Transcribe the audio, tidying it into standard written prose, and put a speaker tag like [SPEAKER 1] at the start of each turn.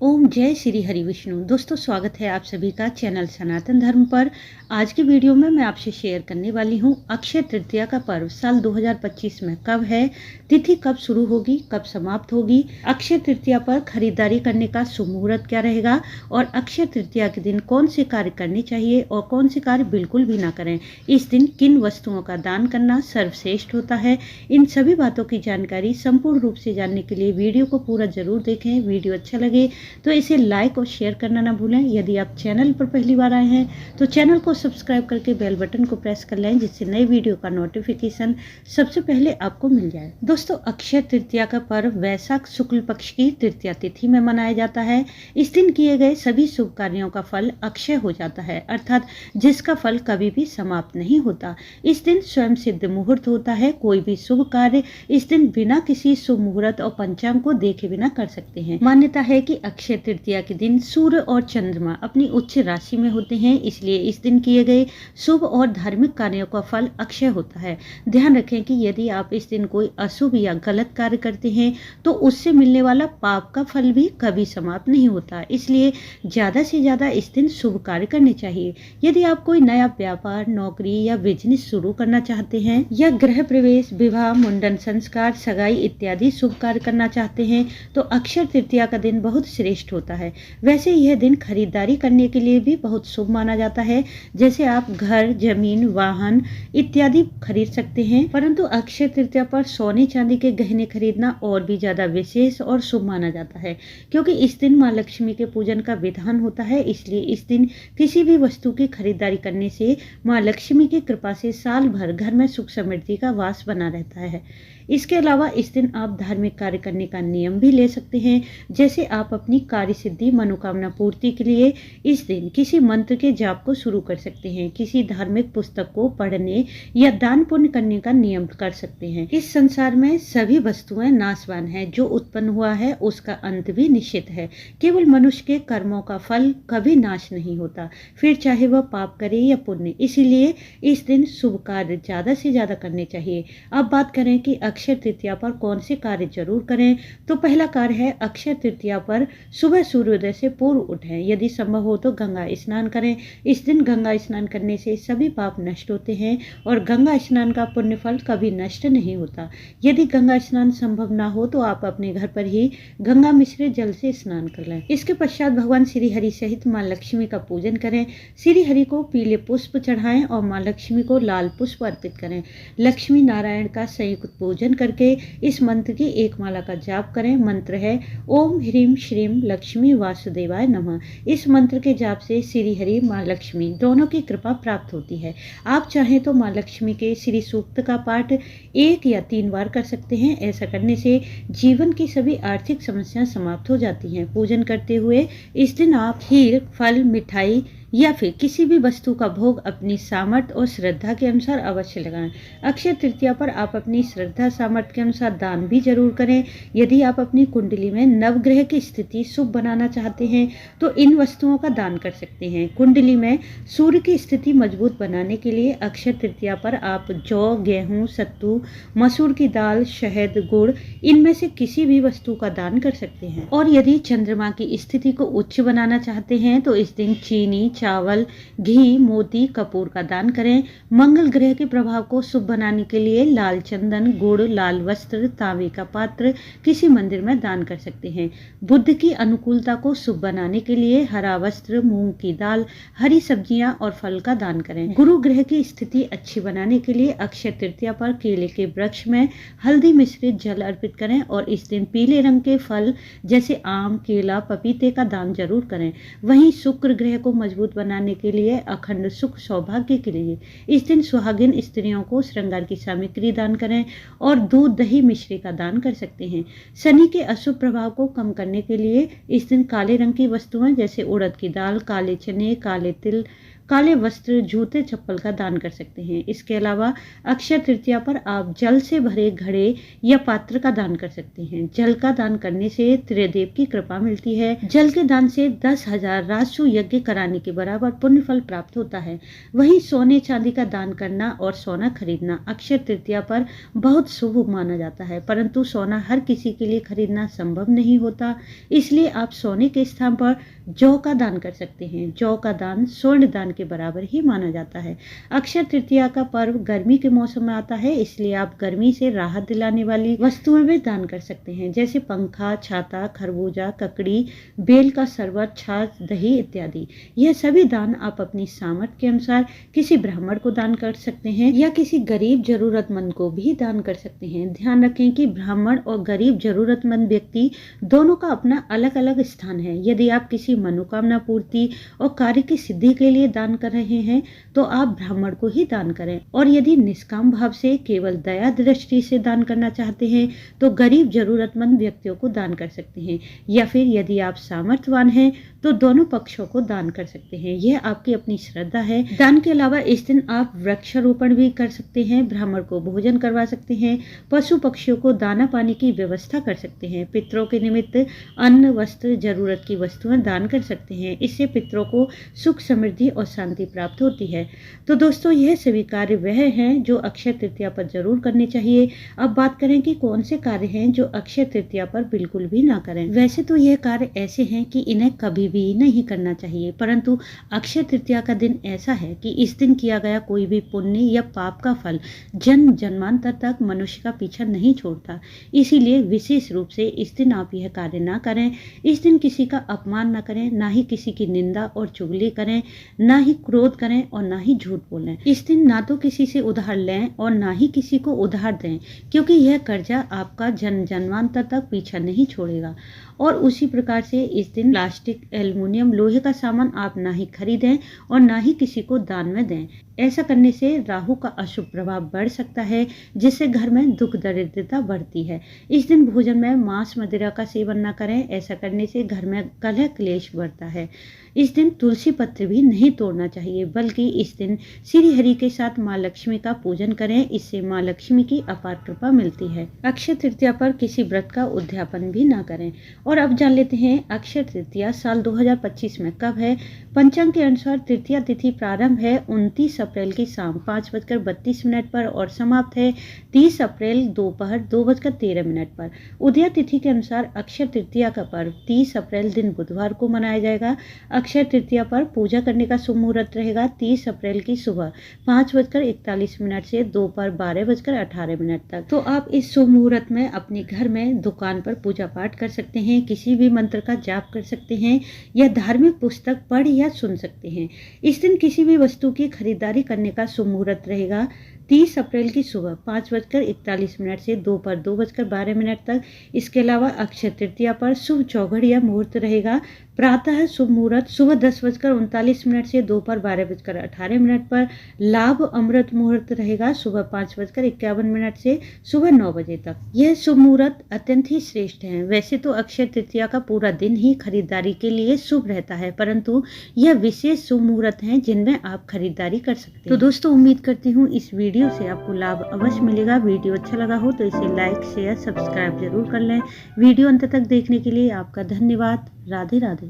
[SPEAKER 1] ओम जय श्री हरि विष्णु। दोस्तों, स्वागत है आप सभी का चैनल सनातन धर्म पर। आज की वीडियो में मैं आपसे शेयर करने वाली हूँ अक्षय तृतीया का पर्व साल 2025 में कब है, तिथि कब शुरू होगी, कब समाप्त होगी, अक्षय तृतीया पर खरीदारी करने का शुभ मुहूर्त क्या रहेगा और अक्षय तृतीया के दिन कौन से कार्य करने चाहिए और कौन से कार्य बिल्कुल भी ना करें। इस दिन किन वस्तुओं का दान करना सर्वश्रेष्ठ होता है, इन सभी बातों की जानकारी संपूर्ण रूप से जानने के लिए वीडियो को पूरा जरूर देखें। वीडियो अच्छा लगे तो इसे लाइक और शेयर करना ना भूलें। यदि आप चैनल पर पहली बार आए हैं तो चैनल को सब्सक्राइब करके बेल बटन को प्रेस कर लें, जिससे नई वीडियो का नोटिफिकेशन सबसे पहले आपको मिल जाए। दोस्तों, अक्षय तृतीया का पर्व वैशाख शुक्ल पक्ष की तृतीया तिथि में मनाया जाता है। इस दिन किए गए सभी शुभ कार्यों का फल अक्षय हो जाता है, अर्थात जिसका फल कभी भी समाप्त नहीं होता। इस दिन स्वयं सिद्ध मुहूर्त होता है। कोई भी शुभ कार्य इस दिन बिना किसी शुभ मुहूर्त और पंचांग को देखे बिना कर सकते हैं। मान्यता है कि अक्षय तृतीया के दिन सूर्य और चंद्रमा अपनी उच्च राशि में होते हैं, इसलिए इस दिन किए गए शुभ और धार्मिक कार्यों का फल अक्षय होता है। ध्यान रखें कि यदि आप इस दिन कोई अशुभ या गलत कार्य करते हैं तो उससे मिलने वाला पाप का फल भी कभी समाप्त नहीं होता, इसलिए ज्यादा से ज्यादा इस दिन शुभ कार्य करने चाहिए। यदि आप कोई नया व्यापार, नौकरी या बिजनेस शुरू करना चाहते हैं या गृह प्रवेश, विवाह, मुंडन संस्कार, सगाई इत्यादि शुभ कार्य करना चाहते हैं तो अक्षय तृतीया का दिन बहुत श्रेष्ठ होता है। वैसे यह दिन खरीदारी करने के लिए भी बहुत शुभ माना जाता है, जैसे आप घर, जमीन, वाहन इत्यादि खरीद सकते हैं। परंतु अक्षय तृतीया पर सोने चांदी के गहने खरीदना और भी ज्यादा विशेष और शुभ माना जाता है, क्योंकि इस दिन माँ लक्ष्मी के पूजन का विधान होता है। इसलिए इस दिन किसी भी वस्तु की खरीदारी करने से माँ लक्ष्मी की कृपा से साल भर घर में सुख समृद्धि का वास बना रहता है। इसके अलावा इस दिन आप धार्मिक कार्य करने का नियम भी ले सकते हैं, जैसे आप अपनी कार्य सिद्धि, मनोकामना पूर्ति के लिए इस दिन किसी मंत्र के जाप को शुरू कर सकते हैं, किसी धार्मिक पुस्तक को पढ़ने या दान पुण्य करने का नियम कर सकते हैं। इस संसार में सभी वस्तुएं नाशवान हैं, जो उत्पन्न हुआ है उसका अंत भी निश्चित है। केवल मनुष्य के कर्मों का फल कभी नाश नहीं होता, फिर चाहे वह पाप करे या पुण्य। इसीलिए इस दिन शुभ कार्य ज्यादा से ज्यादा करने चाहिए। अब बात करें कि अक्षय तृतीया पर कौन से कार्य जरूर करें, तो पहला कार्य है अक्षय तृतीया पर सुबह सूर्योदय से पूर्व उठें। यदि संभव हो तो गंगा स्नान करें। इस दिन गंगा स्नान करने से सभी पाप नष्ट होते हैं और गंगा स्नान का पुण्य फल कभी नष्ट नहीं होता। यदि गंगा स्नान संभव ना हो तो आप अपने घर पर ही गंगा मिश्रित जल से स्नान कर लें। इसके पश्चात भगवान श्री हरि सहित माँ लक्ष्मी का पूजन करें। श्री हरि को पीले पुष्प चढ़ाएं और माँ लक्ष्मी को लाल पुष्प अर्पित करें। लक्ष्मी नारायण का संयुक्त पूजन करके इस मंत्र की एक माला का जाप करें। मंत्र है ओम ह्रीम श्रीम लक्ष्मी वासुदेवाय नमः। इस मंत्र के जाप से श्री हरि, माँ लक्ष्मी दोनों की कृपा प्राप्त होती है। आप चाहें तो माँ लक्ष्मी के श्री सूक्त का पाठ 1 या 3 बार कर सकते हैं। ऐसा करने से जीवन की सभी आर्थिक समस्याएं समाप्त हो जाती हैं। पूजन करते हुए इस दिन आप खीर, फल, मिठाई या फिर किसी भी वस्तु का भोग अपनी सामर्थ्य और श्रद्धा के अनुसार अवश्य लगाएं। अक्षय तृतीया पर आप अपनी श्रद्धा सामर्थ्य के अनुसार दान भी जरूर करें। यदि आप अपनी कुंडली में नवग्रह की स्थिति शुभ बनाना चाहते हैं तो इन वस्तुओं का दान कर सकते हैं। कुंडली में सूर्य की स्थिति मजबूत बनाने के लिए अक्षय तृतीया पर आप जौ, गेहूं, सत्तू, मसूर की दाल, शहद, गुड़ इनमें से किसी भी वस्तु का दान कर सकते हैं। और यदि चंद्रमा की स्थिति को उच्च बनाना चाहते हैं तो इस दिन चीनी, चावल, घी, मोती, कपूर का दान करें। मंगल ग्रह के प्रभाव को शुभ बनाने के लिए लाल चंदन, गुड़, लाल वस्त्र, तांबे का पात्र किसी मंदिर में दान कर सकते हैं। बुध की अनुकूलता को शुभ बनाने के लिए हरा वस्त्र, मूंग की दाल, हरी सब्जियां और फल का दान करें। गुरु ग्रह की स्थिति अच्छी बनाने के लिए अक्षय तृतीया पर केले के वृक्ष में हल्दी मिश्रित जल अर्पित करें और इस दिन पीले रंग के फल जैसे आम, केला, पपीते का दान जरूर करें। वहीं शुक्र ग्रह को मजबूत बनाने के लिए अखंड सुख सौभाग्य के लिए इस दिन सुहागिन स्त्रियों को श्रृंगार की सामग्री दान करें और दूध, दही, मिश्री का दान कर सकते हैं। शनि के अशुभ प्रभाव को कम करने के लिए इस दिन काले रंग की वस्तुएं जैसे उड़द की दाल, काले चने, काले तिल, काले वस्त्र, जूते, चप्पल का दान कर सकते हैं। इसके अलावा अक्षय तृतीया पर आप जल से भरे घड़े या पात्र का दान कर सकते हैं। जल का दान करने से त्रिदेव की कृपा मिलती है। जल के दान से 10,000 राजसु यज्ञ कराने के बराबर पुण्य फल प्राप्त होता है। वहीं सोने चांदी का दान करना और सोना खरीदना अक्षय तृतीया पर बहुत शुभ माना जाता है, परंतु सोना हर किसी के लिए खरीदना संभव नहीं होता। इसलिए आप सोने के स्थान पर जौ का दान कर सकते हैं। जौ का दान स्वर्ण दान के बराबर ही माना जाता है। अक्षय तृतीया का पर्व गर्मी के मौसम में आता है, इसलिए आप गर्मी से राहत दिलाने वाली वस्तुएं भी दान कर सकते हैं, जैसे पंखा, छाता, खरबूजा, ककड़ी, बेल का शरबत, छाछ, दही इत्यादि। यह सभी दान आप अपनी सामर्थ्य के अनुसार किसी ब्राह्मण को दान कर सकते हैं या किसी गरीब जरूरतमंद को भी दान कर सकते हैं। ध्यान रखें कि ब्राह्मण और गरीब जरूरतमंद व्यक्ति दोनों का अपना अलग अलग स्थान है। यदि आप किसी मनोकामना पूर्ति और कार्य की सिद्धि के लिए दान कर रहे हैं तो आप ब्राह्मण को ही दान करें, और यदि निष्काम भाव से केवल दया दृष्टि से दान करना चाहते हैं तो गरीब जरूरतमंद व्यक्तियों को दान कर सकते हैं, या फिर यदि आप सामर्थ्यवान हैं तो दोनों पक्षों को दान कर सकते हैं। यह आपकी अपनी श्रद्धा है। दान के अलावा इस दिन आप वृक्षारोपण भी कर सकते हैं, ब्राह्मण को भोजन करवा सकते हैं, पशु पक्षियों को दाना पानी की व्यवस्था कर सकते हैं, पितरों के निमित्त अन्न, वस्त्र, जरूरत की वस्तुएं दान कर सकते हैं। इससे पितरों को सुख, समृद्धि और शांति प्राप्त होती है। तो दोस्तों, यह सभी कार्य वह हैं जो अक्षय तृतीया पर जरूर करने चाहिए। अब बात करें कि कौन से कार्य हैं जो अक्षय तृतीया पर बिल्कुल भी ना करें। वैसे तो यह कार्य ऐसे हैं कि इन्हें कभी भी नहीं करना चाहिए, परंतु अक्षय तृतीया का दिन ऐसा है कि इस दिन किया गया कोई भी पुण्य या पाप का फल जन्म जन्मांतर तक मनुष्य का पीछा नहीं छोड़ता। इसीलिए विशेष रूप से इस दिन आप यह कार्य ना करें। इस दिन किसी का अपमान न करें, ना ही किसी की निंदा और चुगली करें, ना ही क्रोध करें और ना ही झूठ बोलें। इस दिन ना तो किसी से उधार लें और ना ही किसी को उधार दें, क्योंकि यह कर्जा आपका जन्म जन्मांतर तक पीछा नहीं छोड़ेगा। और उसी प्रकार से इस दिन प्लास्टिक, एल्युमिनियम, लोहे का सामान आप ना ही खरीदें और ना ही किसी को दान में दें। ऐसा करने से राहु का अशुभ प्रभाव बढ़ सकता है, जिससे घर में दुख दरिद्रता बढ़ती है। इस दिन भोजन में मांस मदिरा का सेवन न करें, ऐसा करने से घर में कलह क्लेश बढ़ता है। इस दिन तुलसी पत्र भी नहीं तोड़ना चाहिए, बल्कि इस दिन श्री हरि के साथ माँ लक्ष्मी का पूजन करें, इससे माँ लक्ष्मी की अपार कृपा मिलती है। अक्षय तृतीया पर किसी व्रत का उद्यापन भी ना करें। और अब जान लेते हैं अक्षय तृतीया साल 2025 में कब है। पंचांग के अनुसार तृतीया तिथि प्रारंभ है 29 अप्रैल की शाम 5:32 पर और समाप्त है 30 अप्रैल दोपहर 2:13 पर। उदया तिथि के अनुसार अक्षय तृतीया का पर्व 30 अप्रैल दिन बुधवार को मनाया जाएगा। अक्षय तृतीया पर पूजा करने का शुभ मुहूर्त रहेगा 30 अप्रैल की सुबह 5:41 से दोपहर 12:18 तक। तो आप इस शुभ मुहूर्त में अपने घर में, दुकान पर पूजा पाठ कर सकते हैं, किसी भी मंत्र का जाप कर सकते हैं या धार्मिक पुस्तक पढ़ या सुन सकते हैं। इस दिन किसी भी वस्तु की खरीदारी करने का शुभ मुहूर्त रहेगा 30 अप्रैल की सुबह 5:41 से दोपहर 2:12 तक। इसके अलावा अक्षय तृतीया पर शुभ चौघड़ या मुहूर्त रहेगा। प्रातः शुभ मुहूर्त सुबह 10:39 से दोपहर 12:18 पर। लाभ अमृत मुहूर्त रहेगा सुबह 5:51 से सुबह 9 बजे तक। यह शुभ मुहूर्त अत्यंत ही श्रेष्ठ है। वैसे तो अक्षय तृतीया का पूरा दिन ही खरीदारी के लिए शुभ रहता है, परंतु यह विशेष शुभ मुहूर्त हैं जिनमें आप खरीदारी कर सकते हैं। तो दोस्तों, उम्मीद करती हूँ इस वीडियो से आपको लाभ अवश्य मिलेगा। वीडियो अच्छा लगा हो तो इसे लाइक, शेयर, सब्सक्राइब जरूर कर लें। वीडियो अंत तक देखने के लिए आपका धन्यवाद। राधे राधे।